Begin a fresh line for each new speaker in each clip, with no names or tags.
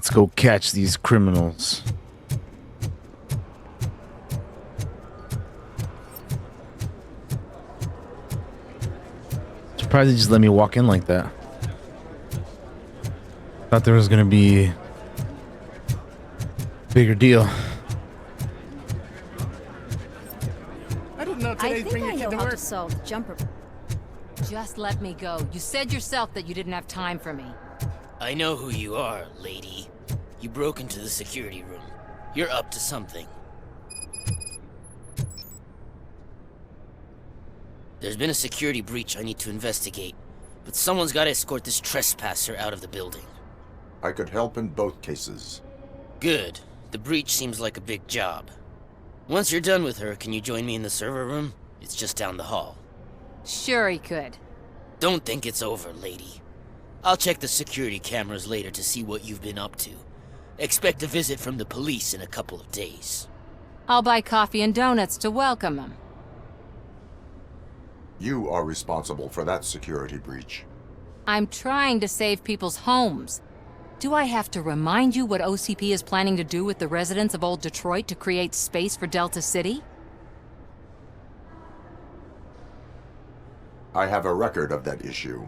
Let's go catch these criminals. Surprised they just let me walk in like that. Thought there was gonna be a bigger deal.
I didn't know
I
today's
think
bring
I
your kid
know
to
how to
work.
solve the jumper.
Just let me go. You said yourself that you didn't have time for me.
I know who you are, lady. You broke into the security room. You're up to something. There's been a security breach I need to investigate, but someone's got to escort this trespasser out of the building.
I could help in both cases.
Good. The breach seems like a big job. Once you're done with her, can you join me in the server room? It's just down the hall.
Sure he could.
Don't think it's over, lady. I'll check the security cameras later to see what you've been up to. Expect a visit from the police in a couple of days.
I'll buy coffee and donuts to welcome him.
You are responsible for that security breach.
I'm trying to save people's homes. Do I have to remind you what OCP is planning to do with the residents of Old Detroit to create space for Delta City?
I have a record of that issue.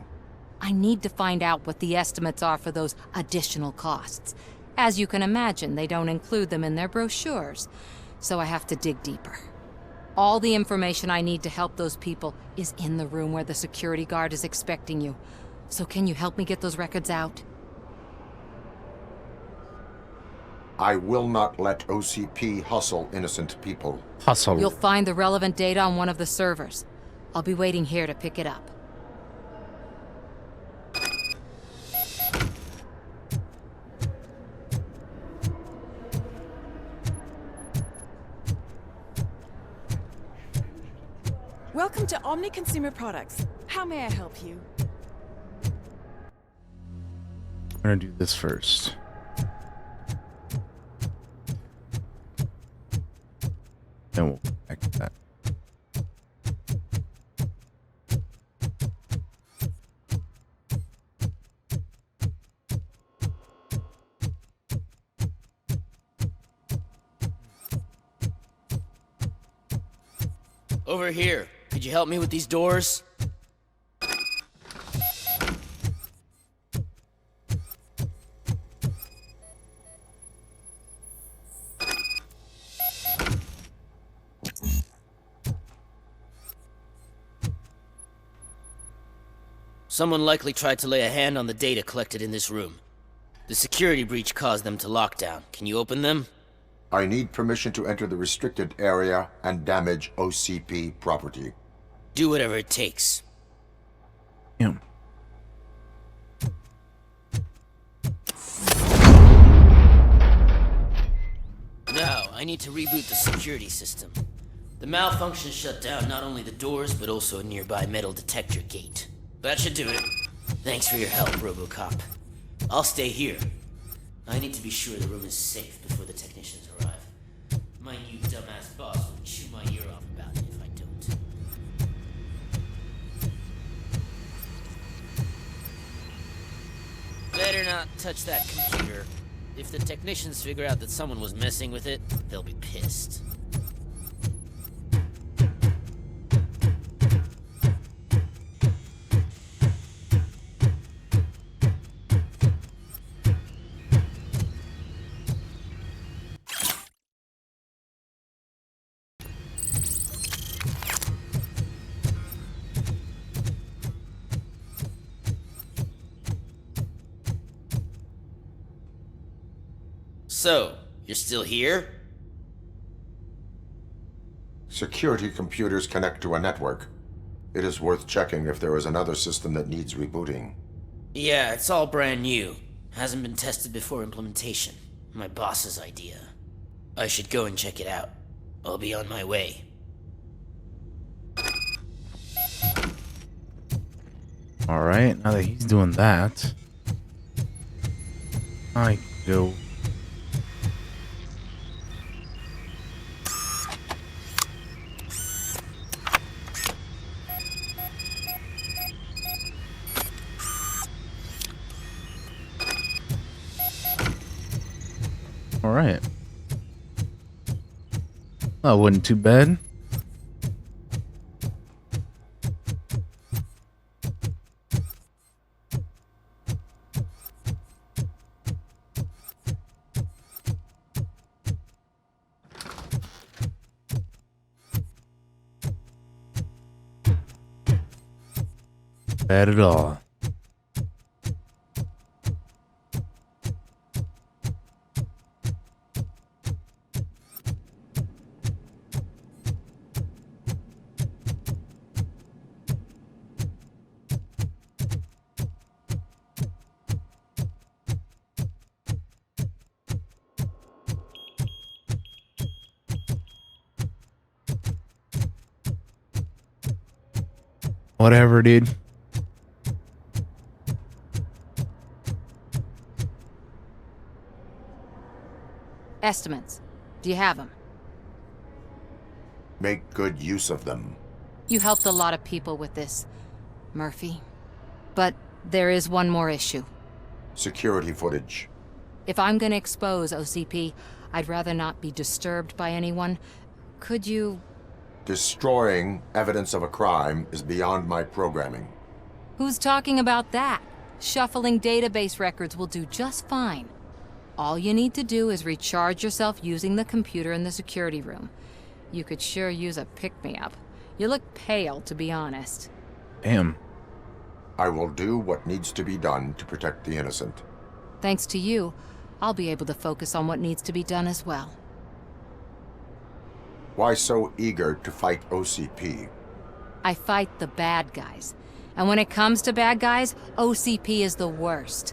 I need to find out what the estimates are for those additional costs. As you can imagine, they don't include them in their brochures, so I have to dig deeper. All the information I need to help those people is in the room where the security guard is expecting you. So can you help me get those records out?
I will not let OCP hustle innocent people.
Hustle.
You'll find the relevant data on one of the servers. I'll be waiting here to pick it up.
Welcome to Omni Consumer Products. How may I help you?
I'm gonna do this first. Then we'll back to that.
Over here. Could you help me with these doors? Someone likely tried to lay a hand on the data collected in this room. The security breach caused them to lock down. Can you open them?
I need permission to enter the restricted area and damage OCP property.
Do whatever it takes.
Yeah.
Now, I need to reboot the security system. The malfunction shut down not only the doors, but also a nearby metal detector gate. That should do it. Thanks for your help, RoboCop. I'll stay here. I need to be sure the room is safe before the technicians arrive. My new dumbass boss will chew my ear off about it if I don't. Better not touch that computer. If the technicians figure out that someone was messing with it, they'll be pissed. So, you're still here?
Security computers connect to a network. It is worth checking if there is another system that needs rebooting.
Yeah, it's all brand new. Hasn't been tested before implementation. My boss's idea. I should go and check it out. I'll be on my way.
Alright, now that he's doing that, I go. All right. That wasn't too bad. Bad at all. Whatever, dude.
Estimates. Do you have them?
Make good use of them.
You helped a lot of people with this, Murphy. But there is one more issue.
Security footage.
If I'm gonna expose OCP, I'd rather not be disturbed by anyone. Could you...
Destroying evidence of a crime is beyond my programming.
Who's talking about that? Shuffling database records will do just fine. All you need to do is recharge yourself using the computer in the security room. You could sure use a pick-me-up. You look pale, to be honest.
Damn.
I will do what needs to be done to protect the innocent.
Thanks to you, I'll be able to focus on what needs to be done as well.
Why so eager to fight OCP?
I fight the bad guys. And when it comes to bad guys, OCP is the worst.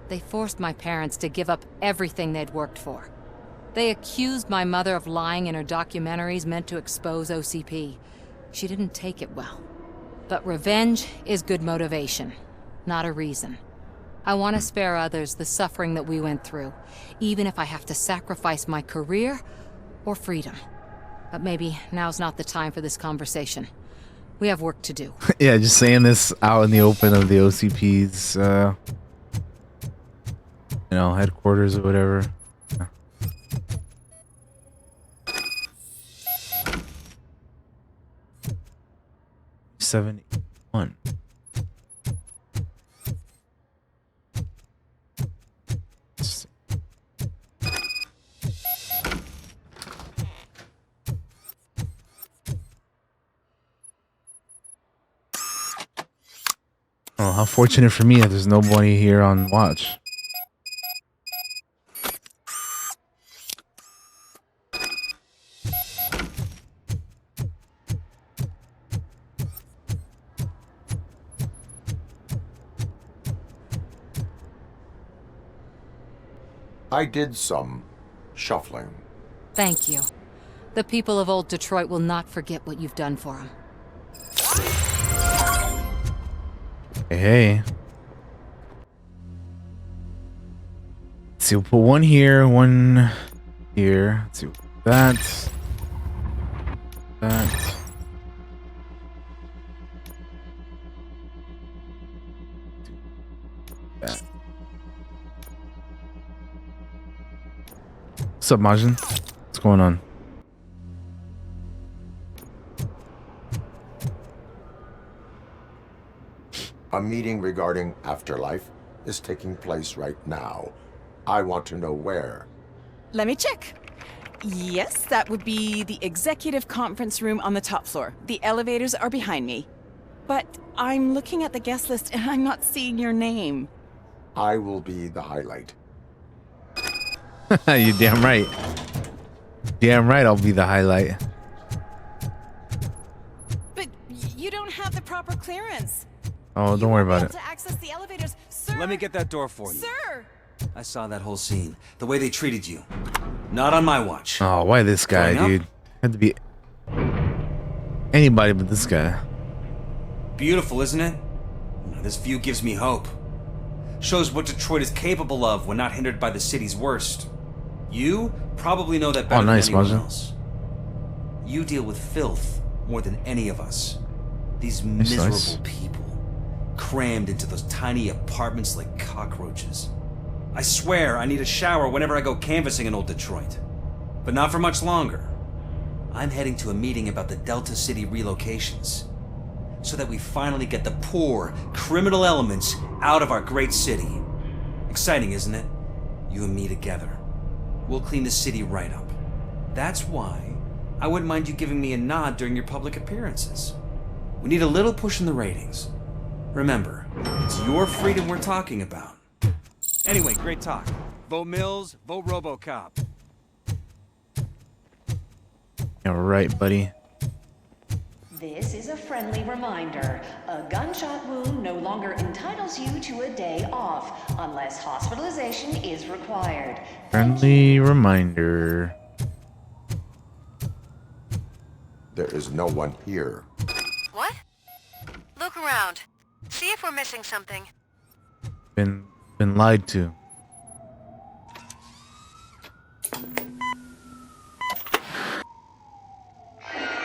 They forced my parents to give up everything they'd worked for. They accused my mother of lying in her documentaries meant to expose OCP. She didn't take it well. But revenge is good motivation, not a reason. I want to spare others the suffering that we went through, even if I have to sacrifice my career or freedom. But maybe now's not the time for this conversation. We have work to do.
Yeah, just saying this out in the open of the OCP's, headquarters or whatever. 781. Oh, how fortunate for me that there's nobody here on watch.
I did some shuffling.
Thank you. The people of old Detroit will not forget what you've done for them.
Hey. Let's see, we'll put one here, one here. Let's see, that. That. That. What's up, Majin? What's going on?
A meeting regarding afterlife is taking place right now. I want to know where.
Let me check. Yes, that would be the executive conference room on the top floor. The elevators are behind me. But I'm looking at the guest list and I'm not seeing your name.
I will be the highlight.
You damn right. Damn right, I'll be the highlight.
But you don't have the proper clearance.
Oh, don't worry about it.
To access the elevators, sir.
Let me get that door for you.
Sir.
I saw that whole scene. The way they treated you. Not on my watch.
Oh, why this guy,
Going up?
dude? Had to be anybody but this guy.
Beautiful, isn't it? This view gives me hope. Shows what Detroit is capable of when not hindered by the city's worst. You probably know that better
nice,
than anyone
Majin.
else. You deal with filth more than any of us. These
That's
miserable
nice.
people, crammed into those tiny apartments like cockroaches. I swear I need a shower whenever I go canvassing in old Detroit. But not for much longer. I'm heading to a meeting about the Delta City relocations, so that we finally get the poor, criminal elements out of our great city. Exciting, isn't it? You and me together. We'll clean the city right up. That's why I wouldn't mind you giving me a nod during your public appearances. We need a little push in the ratings. Remember, it's your freedom we're talking about. Anyway, great talk. Vote Mills, vote RoboCop.
All right, buddy.
This is a friendly reminder. A gunshot wound no longer entitles you to a day off, unless hospitalization is required.
Friendly reminder.
There is no one here.
What? Look around. See if we're missing something.
Been lied to.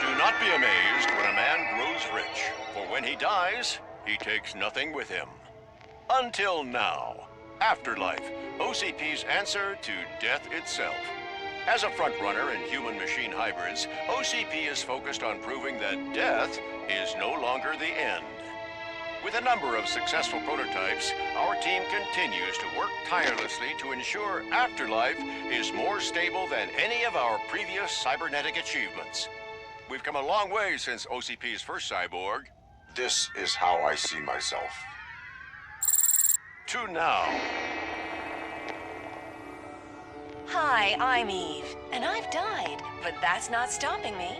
Do not be amazed when a man grows rich, for when he dies, he takes nothing with him. Until now. Afterlife, OCP's answer to death itself. As a frontrunner in human-machine hybrids, OCP is focused on proving that death is no longer the end. With a number of successful prototypes, our team continues to work tirelessly to ensure Afterlife is more stable than any of our previous cybernetic achievements. We've come a long way since OCP's first cyborg.
This is how I see myself.
To now.
Hi, I'm Eve, and I've died, but that's not stopping me.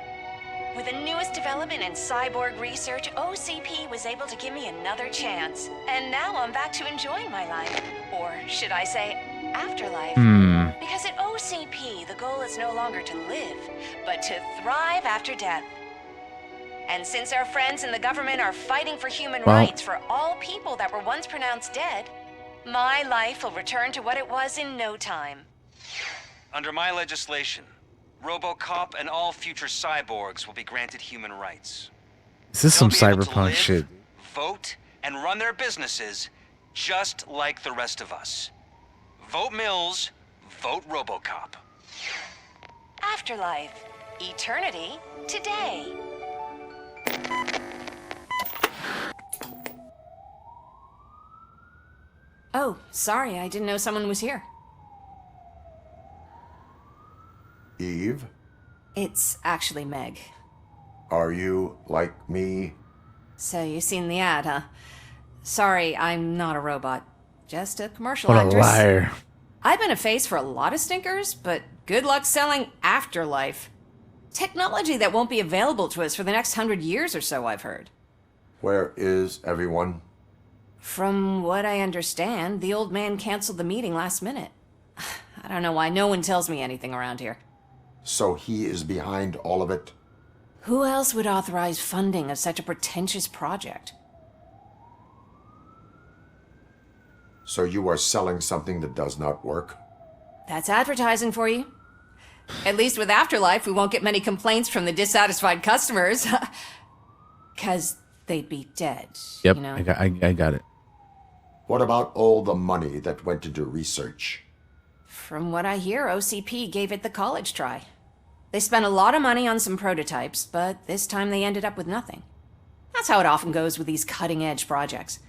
With the newest development in cyborg research, OCP was able to give me another chance. And now I'm back to enjoying my life. Or should I say, afterlife. Because at OCP, the goal is no longer to live, but to thrive after death. And since our friends in the government are fighting for human rights for all people that were once pronounced dead, my life will return to what it was in no time.
Under my legislation, RoboCop and all future cyborgs will be granted human rights.
Is this some
They'll be able to
cyberpunk
live,
shit?
vote, and run their businesses just like the rest of us. Vote Mills, vote RoboCop.
Afterlife. Eternity. Today. Oh, sorry, I didn't know someone was here.
Eve,
It's actually Meg.
are you like me?
So you've seen the ad, huh? Sorry, I'm not a robot. Just a commercial
What a
actress.
liar.
I've been a face for a lot of stinkers, but good luck selling Afterlife. Technology that won't be available to us for the next 100 years or so, I've heard.
Where is everyone?
From what I understand, the old man canceled the meeting last minute. I don't know why no one tells me anything around here.
So he is behind all of it?
Who else would authorize funding of such a pretentious project?
So you are selling something that does not work?
That's advertising for you. At least with Afterlife, we won't get many complaints from the dissatisfied customers. 'Cause they'd be dead,
Yep,
you know?
I got it.
What about all the money that went into research?
From what I hear, OCP gave it the college try. They spent a lot of money on some prototypes, but this time they ended up with nothing. That's how it often goes with these cutting-edge projects.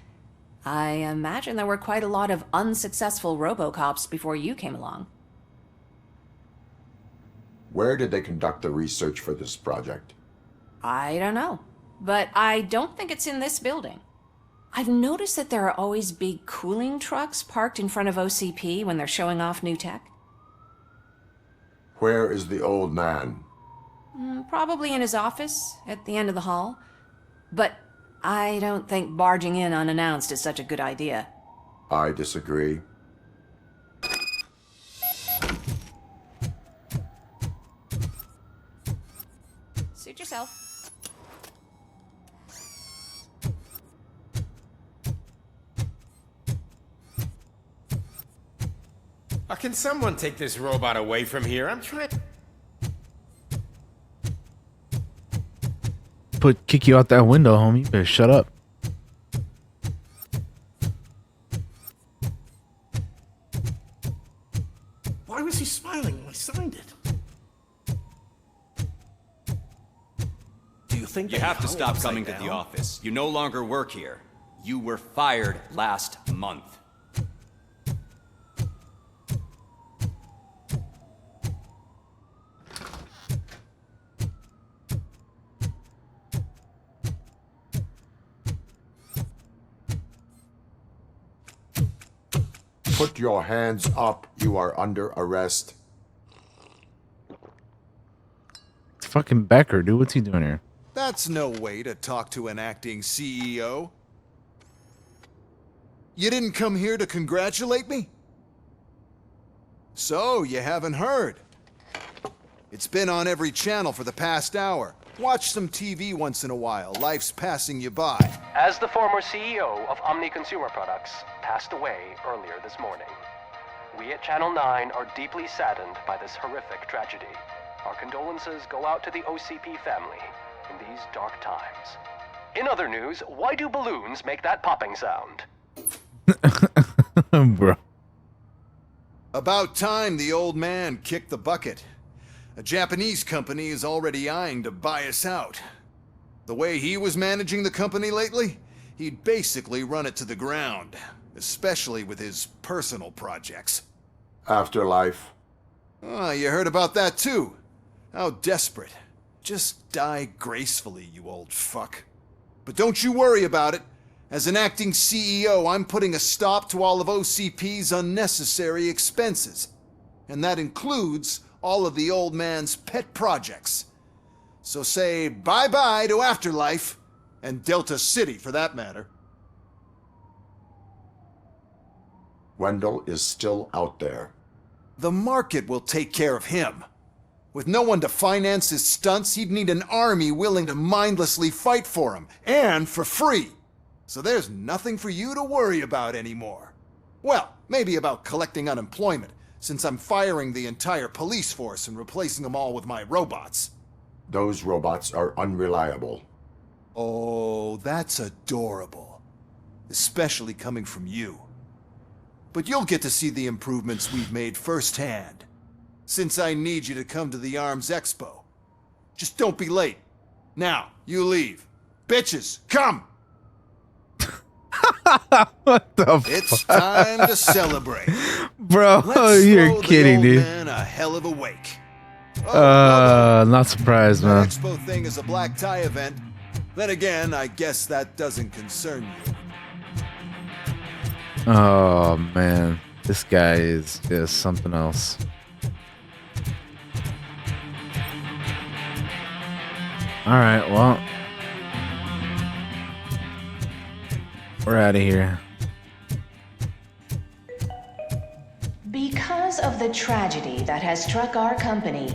I imagine there were quite a lot of unsuccessful RoboCops before you came along.
Where did they conduct the research for this project?
I don't know, but I don't think it's in this building. I've noticed that there are always big cooling trucks parked in front of OCP when they're showing off new tech.
Where is the old man?
Probably in his office, at the end of the hall. But I don't think barging in unannounced is such a good idea.
I disagree.
Suit yourself.
Can someone take this robot away from here? I'm trying.
Kick you out that window, homie. Better shut up.
Why was he smiling when I signed it? Do you think
You have to stop coming to the office. You no longer work here. You were fired last month.
Put your hands up. You are under arrest.
It's fucking Becker, dude. What's he doing here?
That's no way to talk to an acting CEO. You didn't come here to congratulate me? So, you haven't heard. It's been on every channel for the past hour. Watch some TV once in a while. Life's passing you by.
As the former CEO of Omni Consumer Products passed away earlier this morning, we at Channel 9 are deeply saddened by this horrific tragedy. Our condolences go out to the OCP family in these dark times. In other news, why do balloons make that popping sound?
Bro.
About time the old man kicked the bucket. A Japanese company is already eyeing to buy us out. The way he was managing the company lately, he'd basically run it to the ground, especially with his personal projects.
Afterlife.
Oh, you heard about that too. How desperate. Just die gracefully, you old fuck. But don't you worry about it. As an acting CEO, I'm putting a stop to all of OCP's unnecessary expenses. And that includes all of the old man's pet projects. So say bye-bye to Afterlife, and Delta City for that matter.
Wendell is still out there.
The market will take care of him. With no one to finance his stunts, he'd need an army willing to mindlessly fight for him, and for free. So there's nothing for you to worry about anymore. Well, maybe about collecting unemployment, since I'm firing the entire police force and replacing them all with my robots.
Those robots are unreliable.
Oh, that's adorable. Especially coming from you. But you'll get to see the improvements we've made firsthand. Since I need you to come to the Arms Expo. Just don't be late. Now, you leave. Bitches, come!
What the
It's time to celebrate.
Bro,
Let's
you're
throw
kidding,
the old
dude.
man a hell of a wake. Oh,
Not surprised,
that
man.
expo thing is a black tie event. Then again, I guess that doesn't concern you.
Oh man, this guy is something else. All right, well, we're out of here.
Because of the tragedy that has struck our company,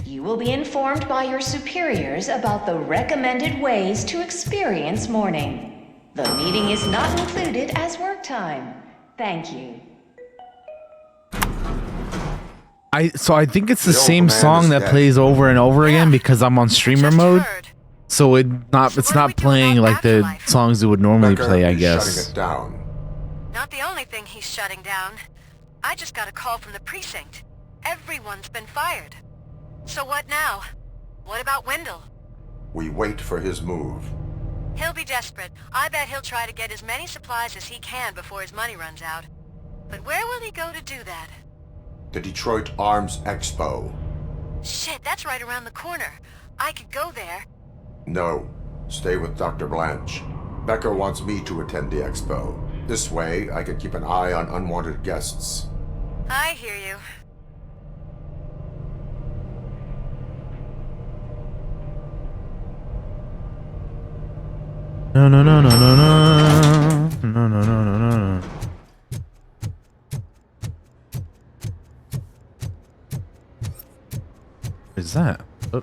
you will be informed by your superiors about the recommended ways to experience mourning. The meeting is not included as work time. Thank you.
I think it's the
The old
same
man
song
is
that
dead.
plays over and over again because I'm on streamer mode.
Heard.
So it's not playing like the songs it would normally
Becker
play, I
is
guess.
shutting it down.
Not the only thing he's shutting down. I just got a call from the precinct. Everyone's been fired. So what now? What about Wendell?
We wait for his move.
He'll be desperate. I bet he'll try to get as many supplies as he can before his money runs out. But where will he go to do that?
The Detroit Arms Expo.
Shit, that's right around the corner. I could go there.
No, stay with Dr. Blanche. Becker wants me to attend the expo. This way, I can keep an eye on unwanted guests.
I hear you.
No, no, no, no, no, no, no, no, no, no, no. What is that? Oh.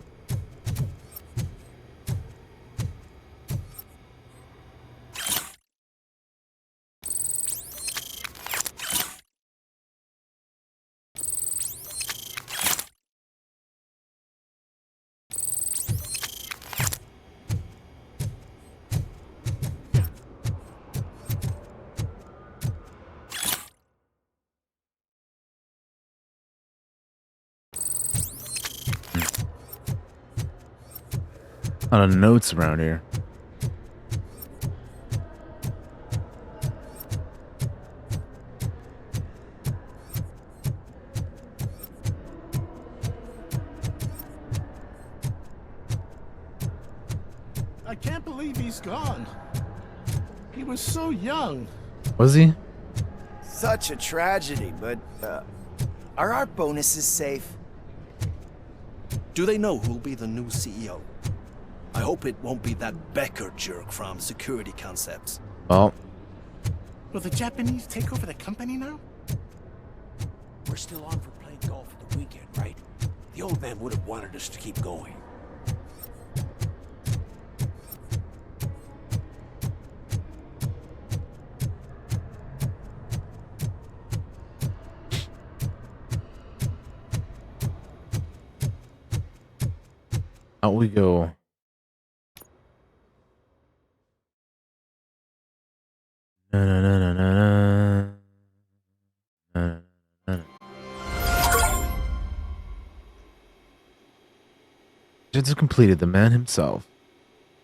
A lot of notes around here.
I can't believe he's gone. He was so young.
Was he?
Such a tragedy, but, are our bonuses safe?
Do they know who'll be the new CEO? I hope it won't be that Becker jerk from Security Concepts.
Well,
Will the Japanese take over the company now?
We're still on for playing golf at the weekend, right? The old man would have wanted us to keep going.
out we go. Na, na, na, na, na, na. Na, na, na. Just completed the man himself.